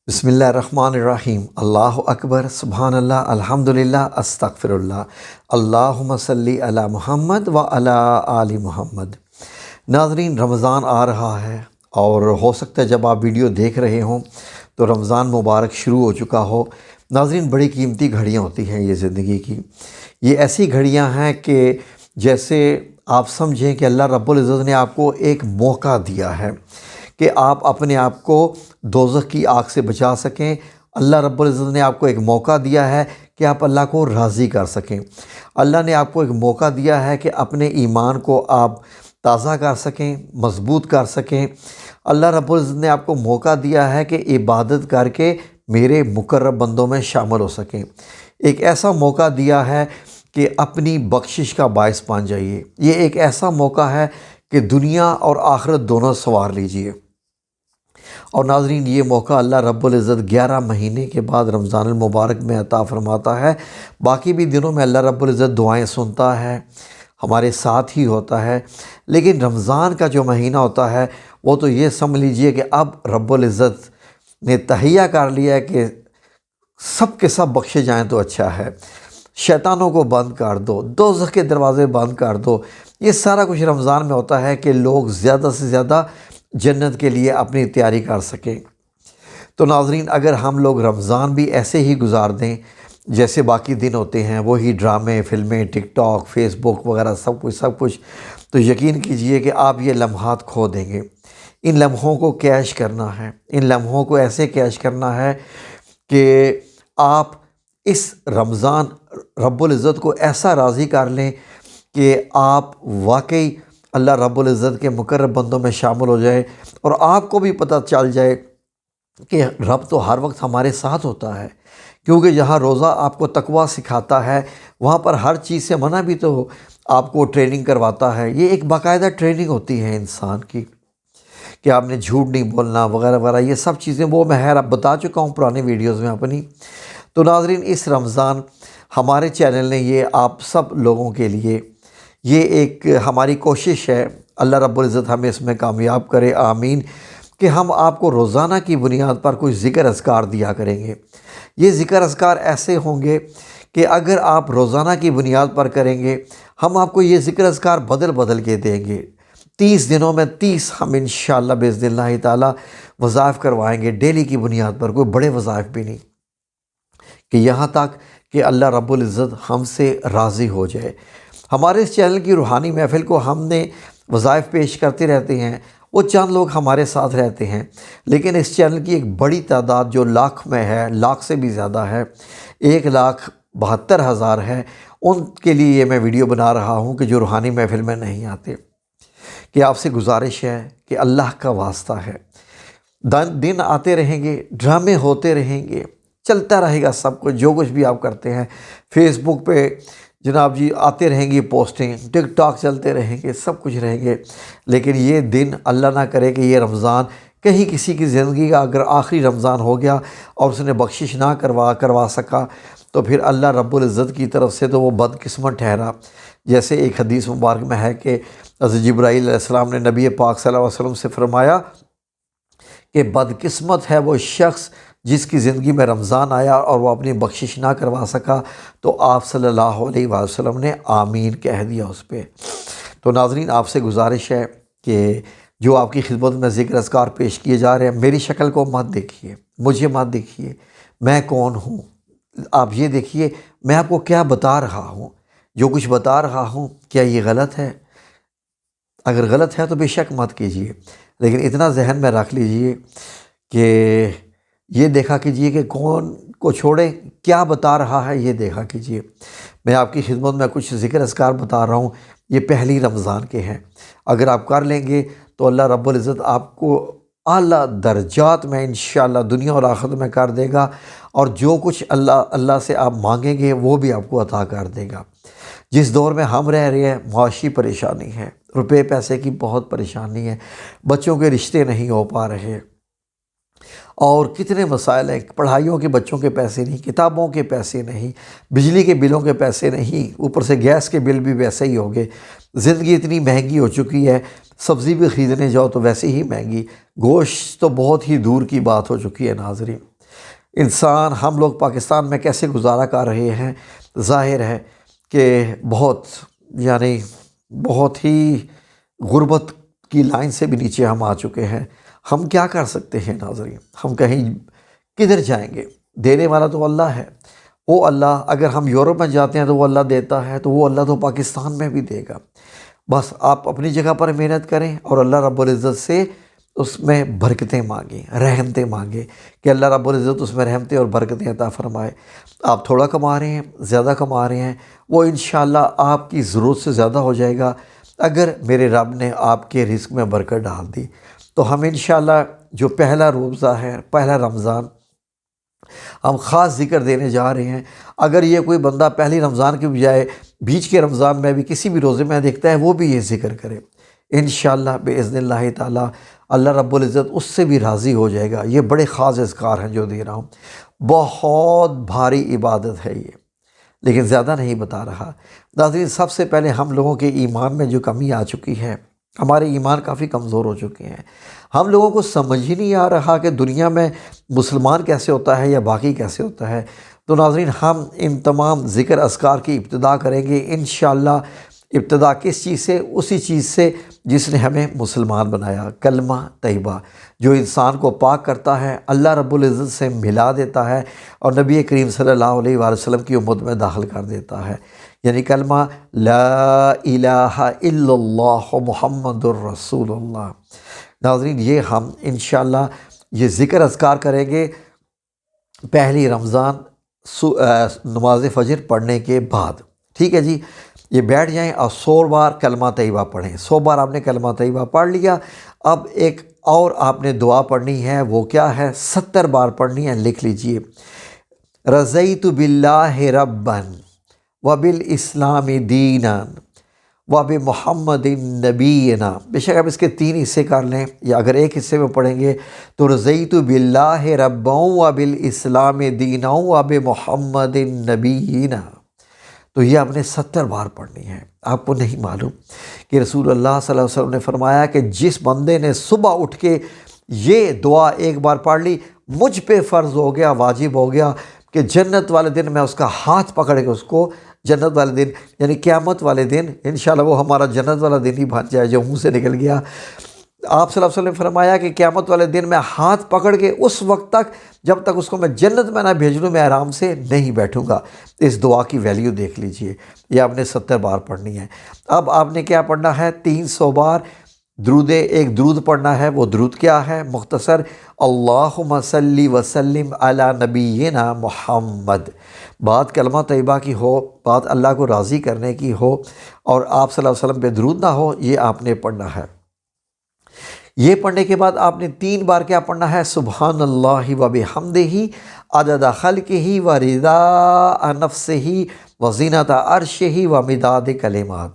بسم اللہ الرحمن الرحیم۔ اللہ اکبر، سبحان اللہ، الحمدللہ، استغفر اللہ، اللہم صلی علی محمد و علی آل محمد۔ ناظرین، رمضان آ رہا ہے اور ہو سکتا ہے جب آپ ویڈیو دیکھ رہے ہوں تو رمضان مبارک شروع ہو چکا ہو۔ ناظرین، بڑی قیمتی گھڑیاں ہوتی ہیں یہ زندگی کی۔ یہ ایسی گھڑیاں ہیں کہ جیسے آپ سمجھیں کہ اللہ رب العزت نے آپ کو ایک موقع دیا ہے کہ آپ اپنے آپ کو دوزخ کی آگ سے بچا سکیں۔ اللہ رب العزت نے آپ کو ایک موقع دیا ہے کہ آپ اللہ کو راضی کر سکیں۔ اللہ نے آپ کو ایک موقع دیا ہے کہ اپنے ایمان کو آپ تازہ کر سکیں، مضبوط کر سکیں۔ اللہ رب العزت نے آپ کو موقع دیا ہے کہ عبادت کر کے میرے مقرب بندوں میں شامل ہو سکیں۔ ایک ایسا موقع دیا ہے کہ اپنی بخشش کا باعث بن جائیے۔ یہ ایک ایسا موقع ہے کہ دنیا اور آخرت دونوں سنوار لیجئے۔ اور ناظرین، یہ موقع اللہ رب العزت 11 مہینے کے بعد رمضان المبارک میں عطا فرماتا ہے۔ باقی بھی دنوں میں اللہ رب العزت دعائیں سنتا ہے، ہمارے ساتھ ہی ہوتا ہے، لیکن رمضان کا جو مہینہ ہوتا ہے وہ تو یہ سمجھ لیجئے کہ اب رب العزت نے تہیہ کر لیا ہے کہ سب کے سب بخشے جائیں تو اچھا ہے۔ شیطانوں کو بند کر دو، دوزخ کے دروازے بند کر دو۔ یہ سارا کچھ رمضان میں ہوتا ہے کہ لوگ زیادہ سے زیادہ جنت کے لیے اپنی تیاری کر سکیں۔ تو ناظرین، اگر ہم لوگ رمضان بھی ایسے ہی گزار دیں جیسے باقی دن ہوتے ہیں، وہی ڈرامے، فلمیں، ٹک ٹاک، فیس بک وغیرہ سب کچھ، تو یقین کیجئے کہ آپ یہ لمحات کھو دیں گے۔ ان لمحوں کو کیش کرنا ہے، ان لمحوں کو ایسے کیش کرنا ہے کہ آپ اس رمضان رب العزت کو ایسا راضی کر لیں کہ آپ واقعی اللہ رب العزت کے مقرب بندوں میں شامل ہو جائے، اور آپ کو بھی پتہ چل جائے کہ رب تو ہر وقت ہمارے ساتھ ہوتا ہے، کیونکہ جہاں روزہ آپ کو تقویٰ سکھاتا ہے وہاں پر ہر چیز سے منع بھی تو آپ کو ٹریننگ کرواتا ہے۔ یہ ایک باقاعدہ ٹریننگ ہوتی ہے انسان کی کہ آپ نے جھوٹ نہیں بولنا وغیرہ وغیرہ، یہ سب چیزیں وہ میں اب بتا چکا ہوں پرانے ویڈیوز میں اپنی۔ تو ناظرین، اس رمضان ہمارے چینل نے یہ آپ سب لوگوں کے لیے یہ ایک ہماری کوشش ہے، اللہ رب العزت ہمیں اس میں کامیاب کرے، آمین، کہ ہم آپ کو روزانہ کی بنیاد پر کچھ ذکر اذکار دیا کریں گے۔ یہ ذکر اذکار ایسے ہوں گے کہ اگر آپ روزانہ کی بنیاد پر کریں گے، ہم آپ کو یہ ذکر اذکار بدل کے دیں گے۔ 30 دنوں میں 30 ہم انشاءاللہ باذن اللہ تعالی وظائف کروائیں گے، ڈیلی کی بنیاد پر، کوئی بڑے وظائف بھی نہیں، کہ یہاں تک کہ اللہ رب العزت ہم سے راضی ہو جائے۔ ہمارے اس چینل کی روحانی محفل کو ہم نے وظائف پیش کرتے رہتے ہیں، وہ چند لوگ ہمارے ساتھ رہتے ہیں، لیکن اس چینل کی ایک بڑی تعداد جو لاکھ میں ہے، لاکھ سے بھی زیادہ ہے، 1,72,000 ہے، ان کے لیے یہ میں ویڈیو بنا رہا ہوں کہ جو روحانی محفل میں نہیں آتے، کہ آپ سے گزارش ہے کہ اللہ کا واسطہ ہے، دن آتے رہیں گے، ڈرامے ہوتے رہیں گے، چلتا رہے گا سب کچھ، جو کچھ بھی آپ کرتے ہیں، فیس بک پہ جناب جی آتے رہیں گی پوسٹنگ، ٹک ٹاک چلتے رہیں گے، سب کچھ رہیں گے، لیکن یہ دن اللہ نہ کرے کہ یہ رمضان کہیں کسی کی زندگی کا اگر آخری رمضان ہو گیا اور اس نے بخشش نہ کروا سکا تو پھر اللہ رب العزت کی طرف سے تو وہ بدقسمت ٹھہرا۔ جیسے ایک حدیث مبارک میں ہے کہ حضرت جبرائیل علیہ السلام نے نبی پاک صلی اللہ علیہ وسلم سے فرمایا کہ بدقسمت ہے وہ شخص جس کی زندگی میں رمضان آیا اور وہ اپنی بخشش نہ کروا سکا، تو آپ صلی اللہ علیہ وسلم نے آمین کہہ دیا اس پہ۔ تو ناظرین، آپ سے گزارش ہے کہ جو آپ کی خدمت میں ذکر اذکار پیش کیے جا رہے ہیں، میری شکل کو مت دیکھیے، مجھے مت دیکھیے، میں کون ہوں، آپ یہ دیکھیے میں آپ کو کیا بتا رہا ہوں، جو کچھ بتا رہا ہوں کیا یہ غلط ہے؟ اگر غلط ہے تو بے شک مت کیجیے، لیکن اتنا ذہن میں رکھ لیجیے کہ یہ دیکھا کیجئے کہ کون کو چھوڑے، کیا بتا رہا ہے یہ دیکھا کیجئے۔ میں آپ کی خدمت میں کچھ ذکر اذکار بتا رہا ہوں، یہ پہلی رمضان کے ہیں، اگر آپ کر لیں گے تو اللہ رب العزت آپ کو اعلیٰ درجات میں انشاءاللہ دنیا اور آخرت میں کر دے گا، اور جو کچھ اللہ سے آپ مانگیں گے وہ بھی آپ کو عطا کر دے گا۔ جس دور میں ہم رہ رہے ہیں، معاشی پریشانی ہے، روپے پیسے کی بہت پریشانی ہے، بچوں کے رشتے نہیں ہو پا رہے، اور کتنے مسائل ہیں، پڑھائیوں کے بچوں کے پیسے نہیں، کتابوں کے پیسے نہیں، بجلی کے بلوں کے پیسے نہیں، اوپر سے گیس کے بل بھی ویسے ہی ہو گئے، زندگی اتنی مہنگی ہو چکی ہے، سبزی بھی خریدنے جاؤ تو ویسے ہی مہنگی، گوشت تو بہت ہی دور کی بات ہو چکی ہے ناظرین۔ انسان ہم لوگ پاکستان میں کیسے گزارا کر رہے ہیں، ظاہر ہے کہ یعنی بہت ہی غربت کی لائن سے بھی نیچے ہم آ چکے ہیں۔ ہم کیا کر سکتے ہیں ناظرین؟ ہم کہیں کدھر جائیں گے؟ دینے والا تو اللہ ہے۔ وہ اللہ، اگر ہم یورپ میں جاتے ہیں تو وہ اللہ دیتا ہے، تو وہ اللہ تو پاکستان میں بھی دے گا۔ بس آپ اپنی جگہ پر محنت کریں اور اللہ رب العزت سے اس میں برکتیں مانگیں، رحمتیں مانگیں کہ اللہ رب العزت اس میں رحمتیں اور برکتیں عطا فرمائے۔ آپ تھوڑا کما رہے ہیں، زیادہ کما رہے ہیں، وہ انشاءاللہ آپ کی ضرورت سے زیادہ ہو جائے گا اگر میرے رب نے آپ کے رزق میں برکت ڈال دی۔ تو ہم انشاءاللہ جو پہلا روزہ ہے، پہلا رمضان، ہم خاص ذکر دینے جا رہے ہیں۔ اگر یہ کوئی بندہ پہلی رمضان کے بجائے بیچ کے رمضان میں بھی کسی بھی روزے میں دیکھتا ہے، وہ بھی یہ ذکر کرے، انشاءاللہ باذن اللہ تعالی اللہ رب العزت اس سے بھی راضی ہو جائے گا۔ یہ بڑے خاص اذکار ہیں جو دے رہا ہوں، بہت بھاری عبادت ہے یہ، لیکن زیادہ نہیں بتا رہا۔ ناظرین، سب سے پہلے ہم لوگوں کے ایمان میں جو کمی آ چکی ہے، ہمارے ایمان کافی کمزور ہو چکے ہیں۔ ہم لوگوں کو سمجھ ہی نہیں آ رہا کہ دنیا میں مسلمان کیسے ہوتا ہے یا باقی کیسے ہوتا ہے۔ تو ناظرین، ہم ان تمام ذکر اذکار کی ابتدا کریں گے انشاءاللہ۔ ابتدا کس چیز سے؟ اسی چیز سے جس نے ہمیں مسلمان بنایا، کلمہ طیبہ، جو انسان کو پاک کرتا ہے، اللہ رب العزت سے ملا دیتا ہے اور نبی کریم صلی اللہ علیہ وآلہ وسلم کی امت میں داخل کر دیتا ہے۔ یعنی کلمہ لا الہ الا اللہ محمد الرسول اللہ۔ ناظرین، یہ ہم انشاءاللہ یہ ذکر اذکار کریں گے پہلی رمضان نماز فجر پڑھنے کے بعد، ٹھیک ہے جی؟ یہ بیٹھ جائیں اور 100 بار کلمہ طیبہ پڑھیں۔ 100 بار آپ نے کلمہ طیبہ پڑھ لیا، اب ایک اور آپ نے دعا پڑھنی ہے، وہ کیا ہے؟ 70 بار پڑھنی ہے، لکھ لیجئے۔ رضیت باللہ ربا وبالاسلام دینا وبمحمد نبینا۔ بے شک آپ اس کے 3 حصے کر لیں، یا اگر ایک حصے میں پڑھیں گے تو رضیت باللہ ربا وبالاسلام دینا وبمحمد نبینا، تو یہ آپ نے 70 بار پڑھنی ہے۔ آپ کو نہیں معلوم کہ رسول اللہ صلی اللہ علیہ وسلم نے فرمایا کہ جس بندے نے صبح اٹھ کے یہ دعا ایک بار پڑھ لی، مجھ پہ فرض ہو گیا، واجب ہو گیا کہ جنت والے دن میں اس کا ہاتھ پکڑ کے اس کو جنت والے دن، یعنی قیامت والے دن، انشاءاللہ وہ ہمارا جنت والا دن ہی بن جائے جو منہ سے نکل گیا۔ آپ صلی اللہ علیہ وسلم نے فرمایا کہ قیامت والے دن میں ہاتھ پکڑ کے اس وقت تک جب تک اس کو میں جنت میں نہ بھیج لوں، میں آرام سے نہیں بیٹھوں گا۔ اس دعا کی ویلیو دیکھ لیجئے، یہ آپ نے 70 بار پڑھنی ہے۔ اب آپ نے کیا پڑھنا ہے؟ 300 بار درود، ایک درود پڑھنا ہے۔ وہ درود کیا ہے؟ مختصر، اللہم صلی وسلم علی نبینا محمد۔ بات کلمہ طیبہ کی ہو، بات اللہ کو راضی کرنے کی ہو، اور آپ صلی اللہ علیہ وسلم پہ درود نہ ہو، یہ آپ نے پڑھنا ہے۔ یہ پڑھنے کے بعد آپ نے 3 بار کیا پڑھنا ہے؟ سبحان اللہ و بحمدہ عدد خلقہ و رضا نفسہ و زینت عرشہ و مداد کلمات۔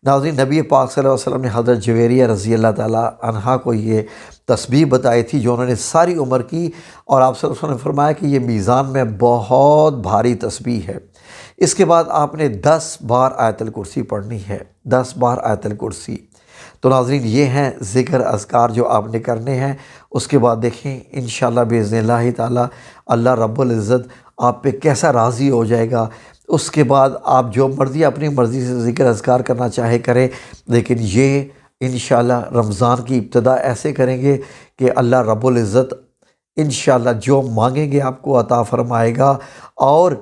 ناظرین، نبی پاک صلی اللہ علیہ وسلم نے حضرت جویریہ رضی اللہ تعالی عنہا کو یہ تسبیح بتائی تھی جو انہوں نے ساری عمر کی، اور آپ صلی اللہ علیہ وسلم نے فرمایا کہ یہ میزان میں بہت بھاری تسبیح ہے۔ اس کے بعد آپ نے 10 بار آیت الکرسی پڑھنی ہے، 10 بار آیت الکرسی۔ تو ناظرین، یہ ہیں ذکر اذکار جو آپ نے کرنے ہیں۔ اس کے بعد دیکھیں انشاءاللہ باذن اللہ تعالی اللہ رب العزت آپ پہ کیسا راضی ہو جائے گا۔ اس کے بعد آپ جو مرضی اپنی مرضی سے ذکر اذکار کرنا چاہے کریں، لیکن یہ انشاءاللہ رمضان کی ابتدا ایسے کریں گے کہ اللہ رب العزت انشاءاللہ جو مانگیں گے آپ کو عطا فرمائے گا۔ اور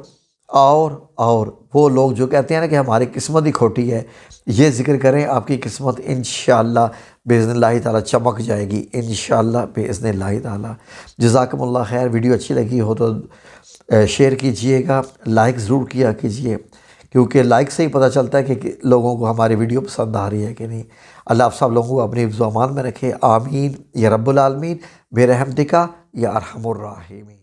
وہ لوگ جو کہتے ہیں نا کہ ہماری قسمت ہی کھوٹی ہے، یہ ذکر کریں، آپ کی قسمت انشاءاللہ باذن اللہ تعالی چمک جائے گی انشاءاللہ باذن اللہ تعالی۔ جزاکم اللہ خیر۔ ویڈیو اچھی لگی ہو تو شیئر کیجئے گا، لائک ضرور کیا کیجئے، کیونکہ لائک سے ہی پتہ چلتا ہے کہ لوگوں کو ہماری ویڈیو پسند آ رہی ہے کہ نہیں۔ اللہ آپ سب لوگوں کو اپنی حفظ و امان میں رکھے، آمین یا رب العالمین، برحمتک یا ارحم الراحمین۔